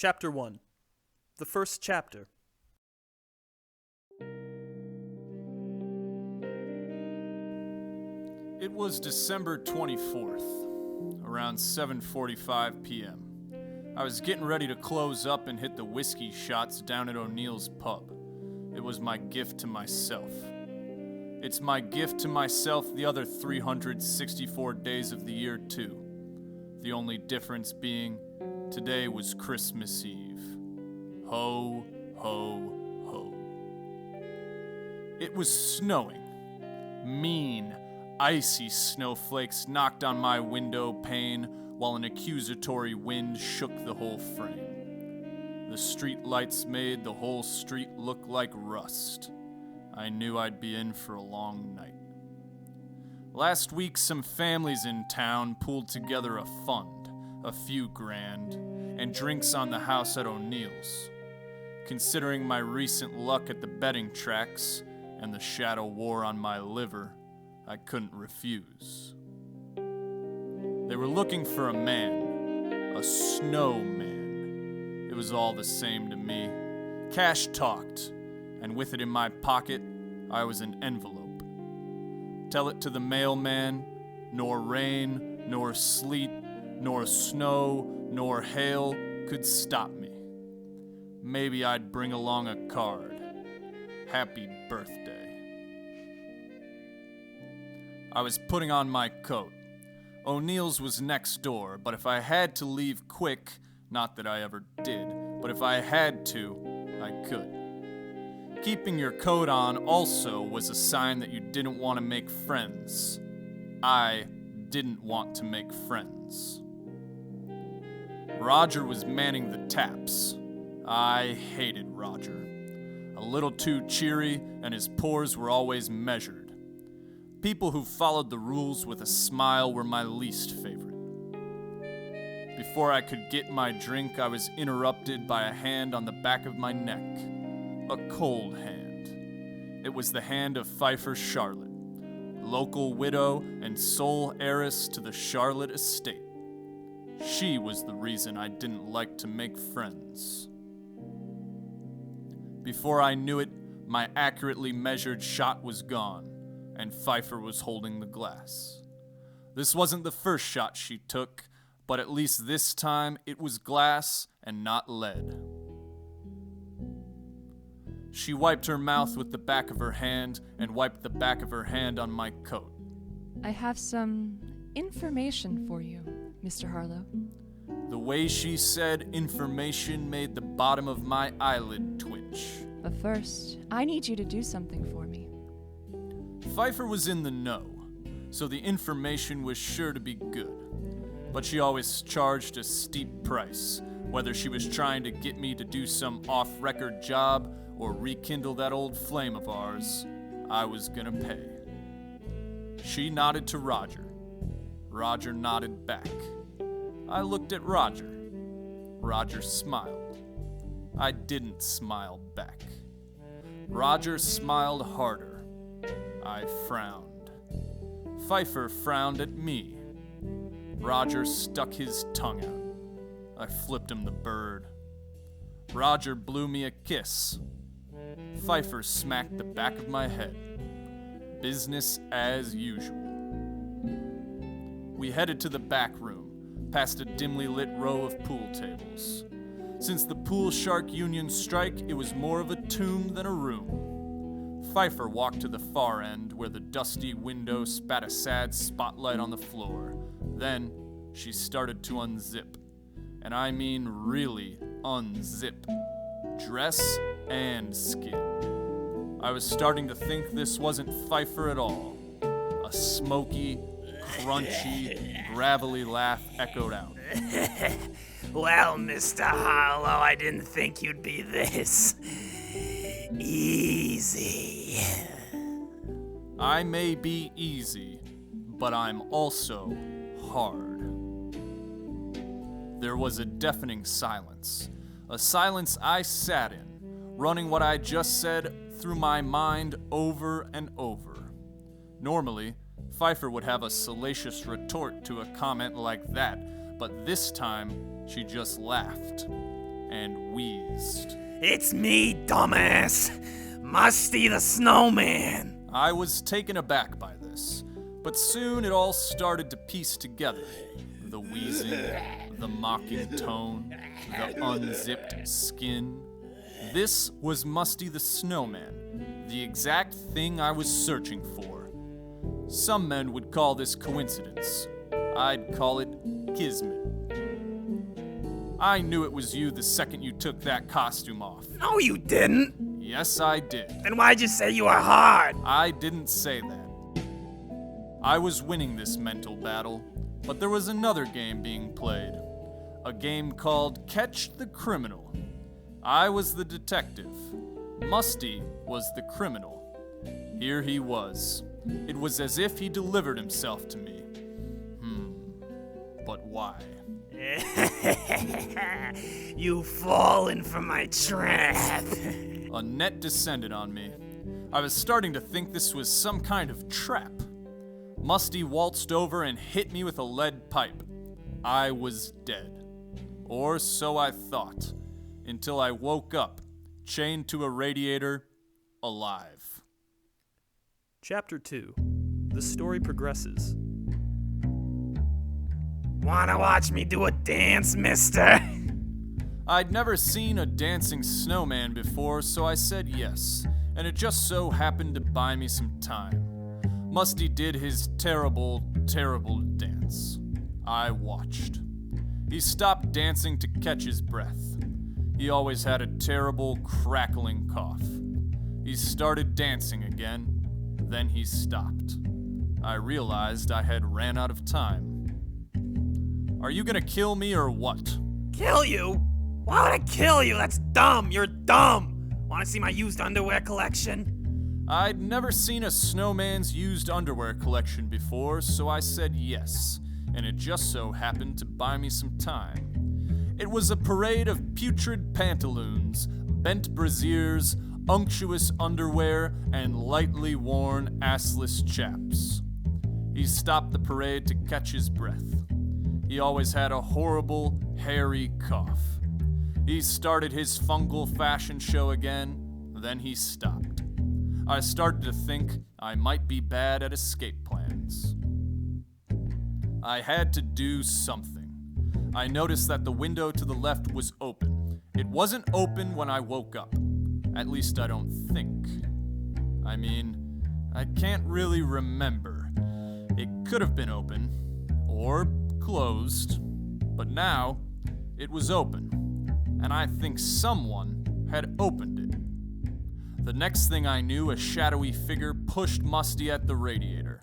Chapter 1. The First Chapter. It was December 24th, around 7:45 p.m. I was getting ready to close up and hit the whiskey shots down at O'Neill's pub. It was my gift to myself. It's my gift to myself the other 364 days of the year, too. The only difference being, today was Christmas Eve. Ho, ho, ho. It was snowing. Mean, icy snowflakes knocked on my window pane while an accusatory wind shook the whole frame. The street lights made the whole street look like rust. I knew I'd be in for a long night. Last week, some families in town pulled together a fund, a few grand, and drinks on the house at O'Neill's. Considering my recent luck at the betting tracks and the shadow war on my liver, I couldn't refuse. They were looking for a man, a snowman. It was all the same to me. Cash talked, and with it in my pocket, I was an envelope. Tell it to the mailman, nor rain, nor sleet, nor snow, nor hail could stop me. Maybe I'd bring along a card. Happy birthday. I was putting on my coat. O'Neill's was next door, but if I had to leave quick, not that I ever did, but if I had to, I could. Keeping your coat on also was a sign that you didn't want to make friends. I didn't want to make friends. Roger was manning the taps. I hated Roger. A little too cheery, and his pours were always measured. People who followed the rules with a smile were my least favorite. Before I could get my drink, I was interrupted by a hand on the back of my neck. A cold hand. It was the hand of Pfeiffer Charlotte, local widow and sole heiress to the Charlotte estate. She was the reason I didn't like to make friends. Before I knew it, my accurately measured shot was gone, and Pfeiffer was holding the glass. This wasn't the first shot she took, but at least this time it was glass and not lead. She wiped her mouth with the back of her hand and wiped the back of her hand on my coat. I have some information for you, Mr. Harlow. The way she said information made the bottom of my eyelid twitch. But first, I need you to do something for me. Pfeiffer was in the know, so the information was sure to be good. But she always charged a steep price, whether she was trying to get me to do some off-record job or rekindle that old flame of ours. I was gonna pay. She nodded to Roger. Roger nodded back. I looked at Roger. Roger smiled. I didn't smile back. Roger smiled harder. I frowned. Pfeiffer frowned at me. Roger stuck his tongue out. I flipped him the bird. Roger blew me a kiss. Pfeiffer smacked the back of my head. Business as usual. We headed to the back room, past a dimly lit row of pool tables. Since the Pool Shark Union strike, it was more of a tomb than a room. Pfeiffer walked to the far end, where the dusty window spat a sad spotlight on the floor. Then, she started to unzip. And I mean really unzip. Dress and skin. I was starting to think this wasn't Pfeiffer at all. A smoky, crunchy, gravelly laugh echoed out. Well, Mr. Harlow, I didn't think you'd be this easy. I may be easy, but I'm also hard. There was a deafening silence. A silence I sat in, running what I just said through my mind over and over. Normally, Pfeiffer would have a salacious retort to a comment like that, but this time she just laughed. and wheezed. It's me, dumbass. Musty the Snowman. I was taken aback by this, but soon it all started to piece together. The wheezing, the mocking tone, the unzipped skin. This was Musty the Snowman, the exact thing I was searching for. Some men would call this coincidence. I'd call it kismet. I knew it was you the second you took that costume off. No, you didn't. Yes, I did. Then why'd you say you were hard? I didn't say that. I was winning this mental battle, but there was another game being played. A game called Catch the Criminal. I was the detective. Musty was the criminal. Here he was. It was as if he delivered himself to me. But why? You've fallen for my trap. A net descended on me. I was starting to think this was some kind of trap. Musty waltzed over and hit me with a lead pipe. I was dead. Or so I thought, until I woke up, chained to a radiator, alive. Chapter 2. The story progresses. Wanna watch me do a dance, mister? I'd never seen a dancing snowman before, so I said yes, and it just so happened to buy me some time. Musty did his terrible, terrible dance. I watched. He stopped dancing to catch his breath. He always had a terrible, crackling cough. He started dancing again, then he stopped. I realized I had ran out of time. Are you gonna kill me or what? Kill you? Why would I kill you? That's dumb. You're dumb. Wanna see my used underwear collection? I'd never seen a snowman's used underwear collection before, so I said yes, and it just so happened to buy me some time. It was a parade of putrid pantaloons, bent brassieres, unctuous underwear, and lightly worn assless chaps. He stopped the parade to catch his breath. He always had a horrible, hairy cough. He started his fungal fashion show again, then he stopped. I started to think I might be bad at escape plans. I had to do something. I noticed that the window to the left was open. It wasn't open when I woke up. At least I don't think. I mean, I can't really remember. It could have been open, or closed, but now it was open, and I think someone had opened it. The next thing I knew, a shadowy figure pushed Musty at the radiator.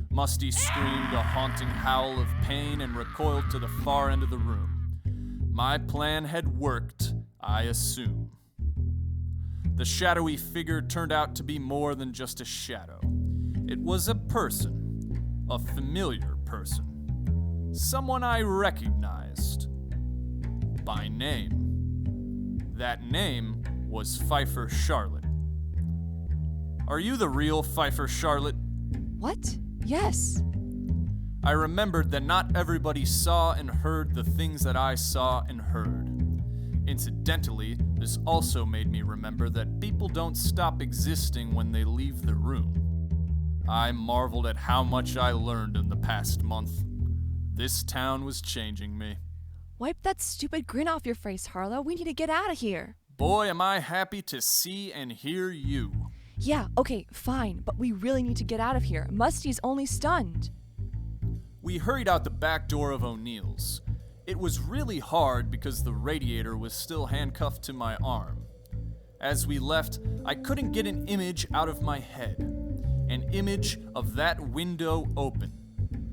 Musty screamed a haunting howl of pain and recoiled to the far end of the room. My plan had worked, I assume. The shadowy figure turned out to be more than just a shadow. It was a person, a familiar person. Someone I recognized by name. That name was Pfeiffer Charlotte. Are you the real Pfeiffer Charlotte? What? Yes. I remembered that not everybody saw and heard the things that I saw and heard. Incidentally, this also made me remember that people don't stop existing when they leave the room. I marveled at how much I learned in the past month. This town was changing me. Wipe that stupid grin off your face, Harlow. We need to get out of here. Boy, am I happy to see and hear you. Yeah, okay, fine, but we really need to get out of here. Musty's only stunned. We hurried out the back door of O'Neill's. It was really hard because the radiator was still handcuffed to my arm. As we left, I couldn't get an image out of my head. An image of that window open.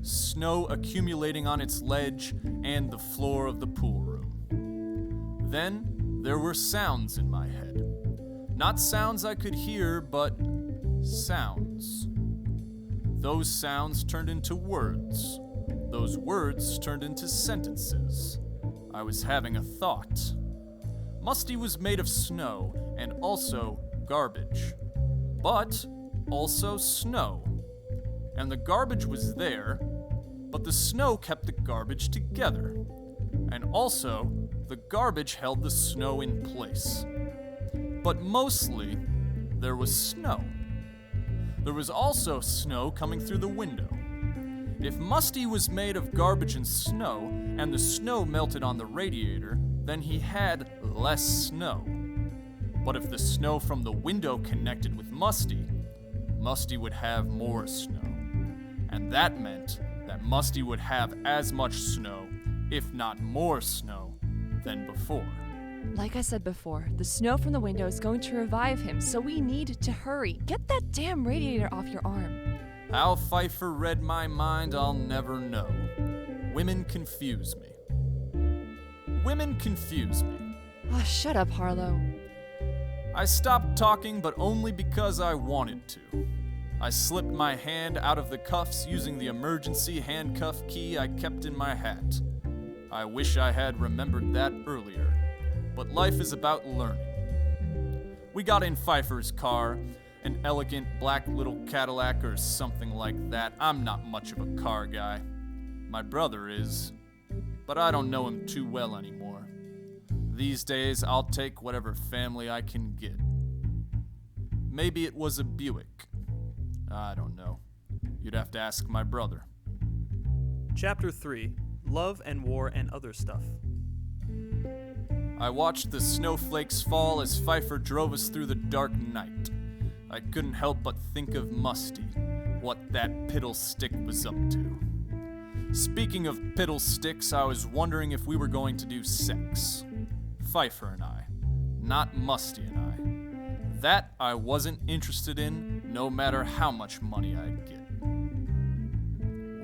Snow accumulating on its ledge and the floor of the pool room. Then there were sounds in my head. Not sounds I could hear, but sounds. Those sounds turned into words. Those words turned into sentences. I was having a thought. Musty was made of snow and also garbage, but also snow. And the garbage was there, but the snow kept the garbage together. And also, The garbage held the snow in place. But mostly, there was snow. There was also snow coming through the window. If Musty was made of garbage and snow, and the snow melted on the radiator, then he had less snow. But if the snow from the window connected with Musty, Musty would have more snow. And that meant that Musty would have as much snow, if not more snow, than before. Like I said before, the snow from the window is going to revive him, so we need to hurry. Get that damn radiator off your arm. How Pfeiffer read my mind, I'll never know. Women confuse me. Women confuse me. Ah, shut up, Harlow. I stopped talking, but only because I wanted to. I slipped my hand out of the cuffs using the emergency handcuff key I kept in my hat. I wish I had remembered that earlier, but life is about learning. We got in Pfeiffer's car, an elegant black little Cadillac or something like that. I'm not much of a car guy. My brother is, but I don't know him too well anymore. These days, I'll take whatever family I can get. Maybe it was a Buick. I don't know. You'd have to ask my brother. Chapter 3 Love and War and Other Stuff. I watched the snowflakes fall as Pfeiffer drove us through the dark night. I couldn't help but think of Musty, what that piddle stick was up to. Speaking of piddle sticks, I was wondering if we were going to do sex. Pfeiffer and I, not Musty and I. That I wasn't interested in, no matter how much money I'd get.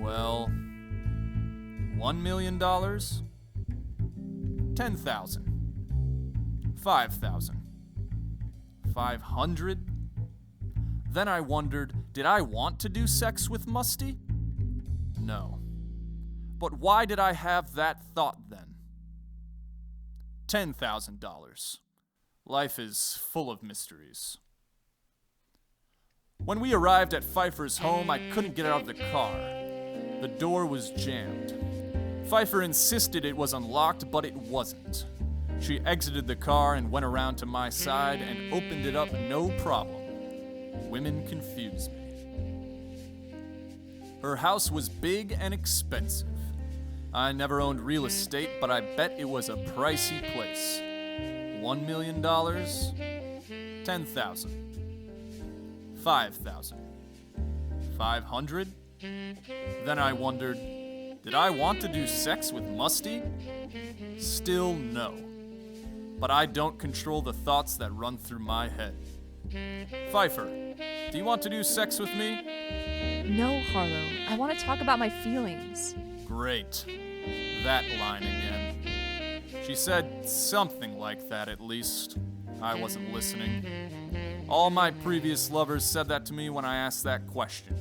Well, $1 million? 10,000. 5,000. 500? Then I wondered, did I want to do sex with Musty? No. But why did I have that thought then? $10,000. Life is full of mysteries. When we arrived at Pfeiffer's home, I couldn't get out of the car. The door was jammed. Pfeiffer insisted it was unlocked, but it wasn't. She exited the car and went around to my side and opened it up no problem. Women confuse me. Her house was big and expensive. I never owned real estate, but I bet it was a pricey place. $1 million? 10,000. 5,000. 500? Then I wondered, did I want to do sex with Musty? Still no. But I don't control the thoughts that run through my head. Pfeiffer, do you want to do sex with me? No, Harlow. I want to talk about my feelings. Great. That line again. She said something like that at least. I wasn't listening. All my previous lovers said that to me when I asked that question.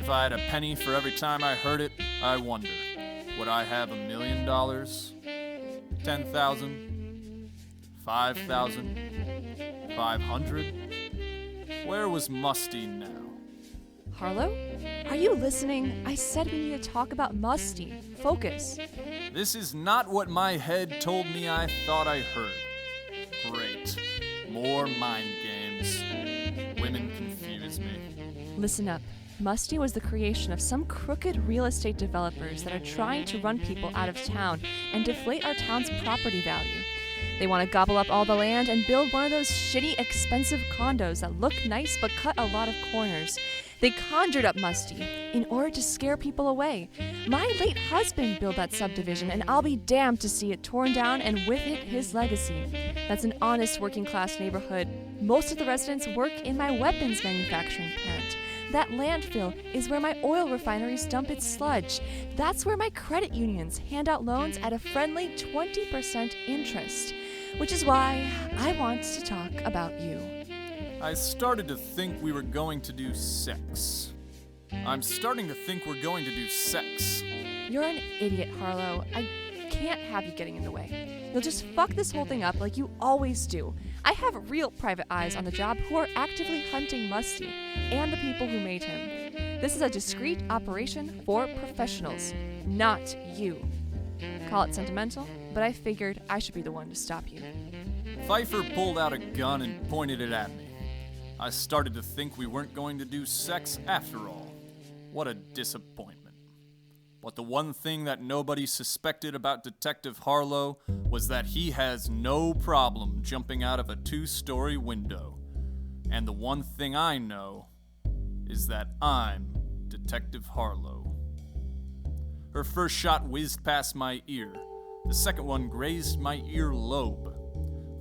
If I had a penny for every time I heard it, I wonder, would I have $1 million? 10,000? 5,000? 500? Where was Musty now? Harlow? Are you listening? I said we need to talk about Musty. Focus. This is not what my head told me I thought I heard. Great. More mind games. Women confuse me. Listen up. Musty was the creation of some crooked real estate developers that are trying to run people out of town and deflate our town's property value. They want to gobble up all the land and build one of those shitty, expensive condos that look nice but cut a lot of corners. They conjured up Musty in order to scare people away. My late husband built that subdivision, and I'll be damned to see it torn down and with it his legacy. That's an honest working-class neighborhood. Most of the residents work in my weapons manufacturing plant. That landfill is where my oil refineries dump its sludge. That's where my credit unions hand out loans at a friendly 20% interest. Which is why I want to talk about you. I started to think we were going to do sex. I'm starting to think we're going to do sex. You're an idiot, Harlow. I can't have you getting in the way. You'll just fuck this whole thing up like you always do. I have real private eyes on the job who are actively hunting Musty and the people who made him. This is a discreet operation for professionals, not you. Call it sentimental, but I figured I should be the one to stop you. Pfeiffer pulled out a gun and pointed it at me. I started to think we weren't going to do sex after all. What a disappointment. But the one thing that nobody suspected about Detective Harlow was that he has no problem jumping out of a 2-story window. And the one thing I know is that I'm Detective Harlow. Her first shot whizzed past my ear. The second one grazed my earlobe.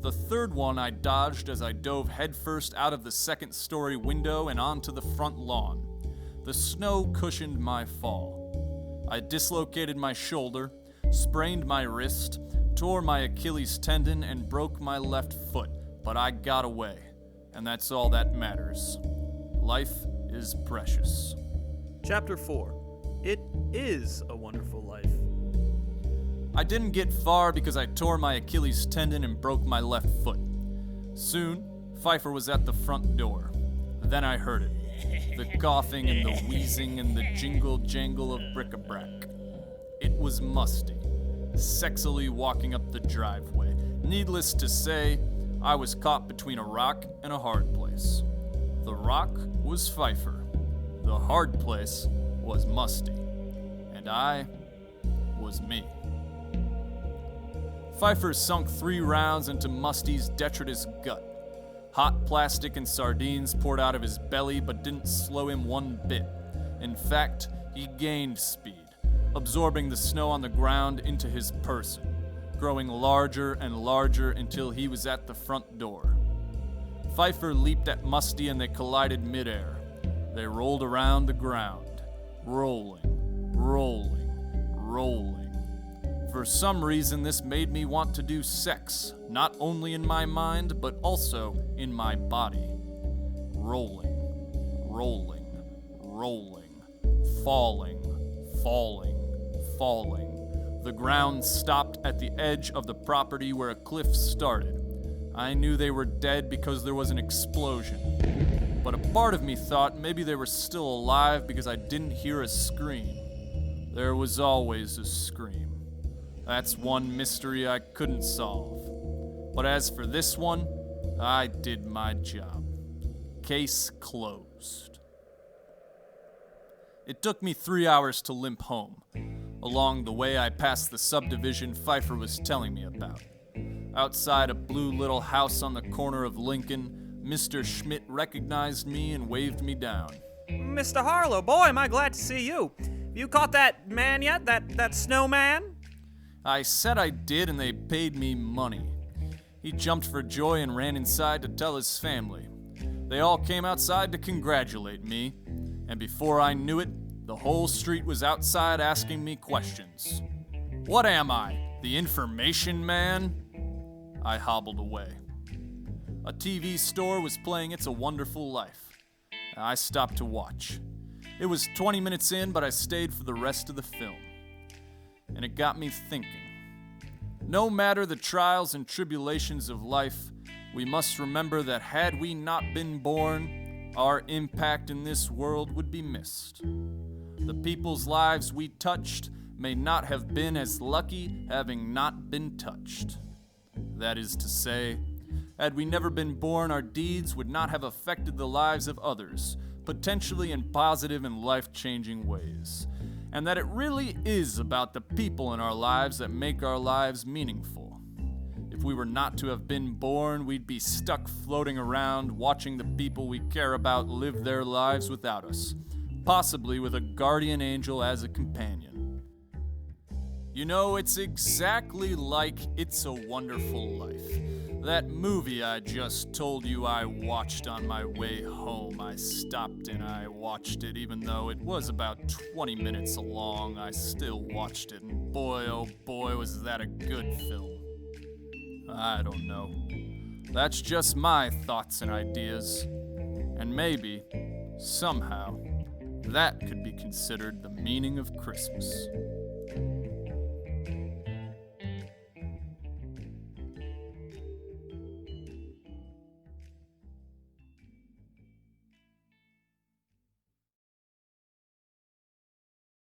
The third one I dodged as I dove headfirst out of the 2nd-story window and onto the front lawn. The snow cushioned my fall. I dislocated my shoulder, sprained my wrist, tore my Achilles tendon, and broke my left foot, but I got away, and that's all that matters. Life is precious. Chapter 4. It is a wonderful life. I didn't get far because I tore my Achilles tendon and broke my left foot. Soon, Pfeiffer was at the front door. Then I heard it. The coughing and the wheezing and the jingle-jangle of bric-a-brac. It was Musty, sexily walking up the driveway. Needless to say, I was caught between a rock and a hard place. The rock was Pfeiffer. The hard place was Musty. And I was me. Pfeiffer sunk 3 rounds into Musty's detritus gut. Hot plastic and sardines poured out of his belly but didn't slow him one bit. In fact, he gained speed, absorbing the snow on the ground into his person, growing larger and larger until he was at the front door. Pfeiffer leaped at Musty and they collided midair. They rolled around the ground, rolling, rolling, rolling. For some reason, this made me want to do sex, not only in my mind, but also in my body. Rolling, rolling, rolling, falling, falling, falling. The ground stopped at the edge of the property where a cliff started. I knew they were dead because there was an explosion. But a part of me thought maybe they were still alive because I didn't hear a scream. There was always a scream. That's one mystery I couldn't solve. But as for this one, I did my job. Case closed. It took me 3 hours to limp home. Along the way, I passed the subdivision Pfeiffer was telling me about. Outside a blue little house on the corner of Lincoln, Mr. Schmidt recognized me and waved me down. Mr. Harlow, boy, am I glad to see you. You caught that man yet? That snowman? I said I did, and they paid me money. He jumped for joy and ran inside to tell his family. They all came outside to congratulate me, and before I knew it, the whole street was outside asking me questions. What am I, the information man? I hobbled away. A TV store was playing It's a Wonderful Life. I stopped to watch. It was 20 minutes in, but I stayed for the rest of the film. And it got me thinking. No matter the trials and tribulations of life, we must remember that had we not been born, our impact in this world would be missed. The people's lives we touched may not have been as lucky having not been touched. That is to say, had we never been born, our deeds would not have affected the lives of others, potentially in positive and life-changing ways. And that it really is about the people in our lives that make our lives meaningful. If we were not to have been born, we'd be stuck floating around, watching the people we care about live their lives without us, possibly with a guardian angel as a companion. You know, it's exactly like It's a Wonderful Life. That movie I just told you I watched on my way home. I stopped and I watched it, even though it was about 20 minutes long. I still watched it, and boy, oh boy, was that a good film. I don't know. That's just my thoughts and ideas. And maybe, somehow, that could be considered the meaning of Christmas.